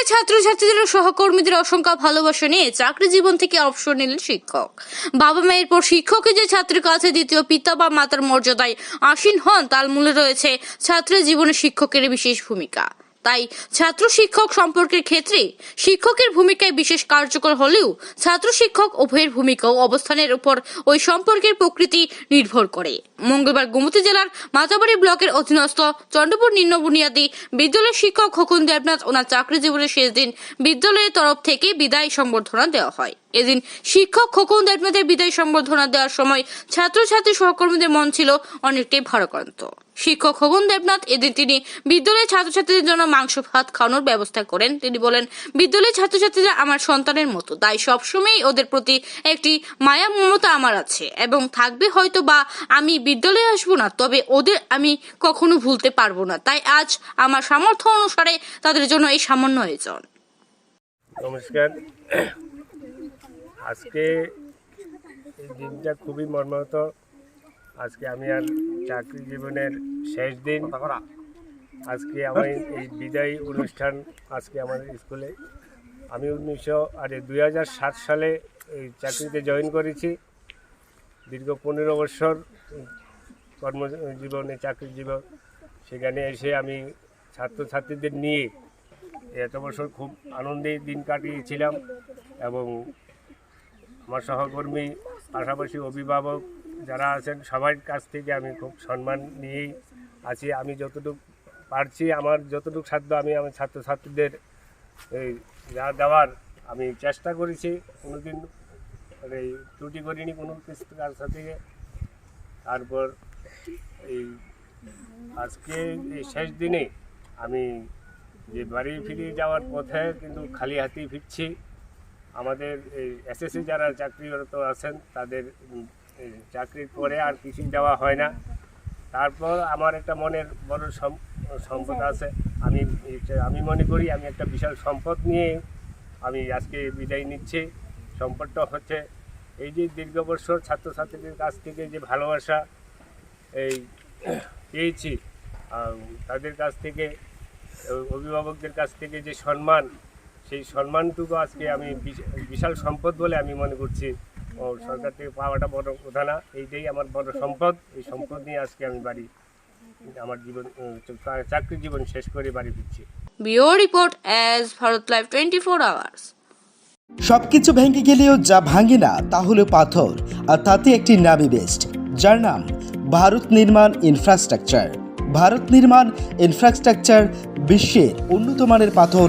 বিদ্যালয়ের ছাত্রছাত্রীদের ও সহকর্মীদের অসংখ্য ভালোবাসা নিয়ে চাকরি জীবন থেকে অবসর নিলেন শিক্ষক। বাবা মায়ের পর শিক্ষকই যে ছাত্রের কাছে দ্বিতীয় পিতা বা মাতার মর্যাদায় আসীন হন তার মূলে রয়েছে ছাত্রের জীবনে শিক্ষকের বিশেষ ভূমিকা। তাই ছাত্র শিক্ষক সম্পর্কের ক্ষেত্রে শিক্ষকের ভূমিকায় বিশেষ কার্যকর হলেও ছাত্র শিক্ষক উভয়ের ভূমিকা ও অবস্থানের উপর ওই সম্পর্কের প্রকৃতি নির্ভর করে। মঙ্গলবার গোমতী জেলার মাতাবাড়ি ব্লকের অধীনস্থ চন্দ্রপুর নিম্ন বুনিয়াদী বিদ্যালয়ের শিক্ষক খোকন দেবনাথ ওনার চাকরি জীবনের শেষ দিন বিদ্যালয়ের তরফ থেকে বিদায় সংবর্ধনা দেওয়া হয়। এদিন শিক্ষক খোকন দেবনাথের বিদায় সংবর্ধনা দেওয়ার সময় ছাত্রছাত্রী সহকর্মীদের মন ছিল অনেকটাই ভারাক্রান্ত। শিক্ষক খোকন দেবনাথ এদিন তিনি বিদ্যালয়ের ছাত্রছাত্রীদের জন্য মাংস ভাত খাওয়ানোর ব্যবস্থা করেন। তিনি বলেন, বিদ্যালয়ের ছাত্রছাত্রীরা আমার সন্তানের মতো, তাই সবসময় ওদের প্রতি একটি মায়া মমতা আমার আছে এবং থাকবে। হয়তো বা আমি বিদ্যালয়ে আসবো না, তবে ওদের আমি কখনো ভুলতে পারবো না। তাই আজ আমার সামর্থ্য অনুসারে তাদের জন্য এই সামান্য আয়োজন। নমস্কার। আজকে এই দিনটা খুবই মর্মাহত। আজকে আমি আর চাকরি জীবনের শেষ দিন। আজকে আমার এই বিদায় অনুষ্ঠান আজকে আমাদের স্কুলে। আমি 2007 সালে এই চাকরিতে জয়েন করেছি। দীর্ঘ 15 বছর কর্মজীবনে চাকরি জীবন, সেখানে এসে আমি ছাত্রছাত্রীদের নিয়ে এত বছর খুব আনন্দে দিন কাটিয়েছিলাম এবং আমার সহকর্মী পাশাপাশি অভিভাবক যারা আছেন সবার কাছ থেকে আমি খুব সম্মান নিয়েই আছি। আমি যতটুকু পারছি, আমার যতটুকু সাধ্য আমি আমার ছাত্রছাত্রীদের এই যা দেওয়ার আমি চেষ্টা করেছি। কোনোদিন এই ত্রুটি করিনি কোনো কিছু কার সাথে। তারপর এই আজকে এই শেষ দিনে আমি যে বাড়ি ফিরে যাওয়ার পথে কিন্তু খালি হাতেই ফিরছি। আমাদের এই এসএসসি যারা চাকরিরত আছেন তাদের চাকরির পরে আর কিছুই দেওয়া হয় না। তারপর আমার একটা মনের বড় সম্পদ আছে। আমি মনে করি আমি একটা বিশাল সম্পদ নিয়ে আমি আজকে বিদায় নিচ্ছি। সম্পদটা হচ্ছে এই যে দীর্ঘ বছর ছাত্রছাত্রীদের কাছ থেকে যে ভালোবাসা এই পেয়েছি, তাদের কাছ থেকে অভিভাবকদের কাছ থেকে যে সম্মান, সেই সম্মানটুকু আজকে আমি বিশাল সম্পদ বলে আমি মনে করছি। ও সরকার থেকে পাওয়াটা বড় কথা না, এইটাই আমার বড় সম্পদ। এই সম্পদ নিয়ে আজকে আমি আমার জীবন চাকরি জীবন শেষ করে বাড়ি ফিরছি। Bureau report as Bharat live 24 hours. সবকিছু ভেঙে গেলেও যা ভাঙে না তা হলো পাথর, আর তাতে একটি নামী বেস্ট, যার নাম ভারত নির্মাণ ইনফ্রাস্ট্রাকচার। ভারত নির্মাণ ইনফ্রাস্ট্রাকচার বিশ্বের উন্নত মানের পাথর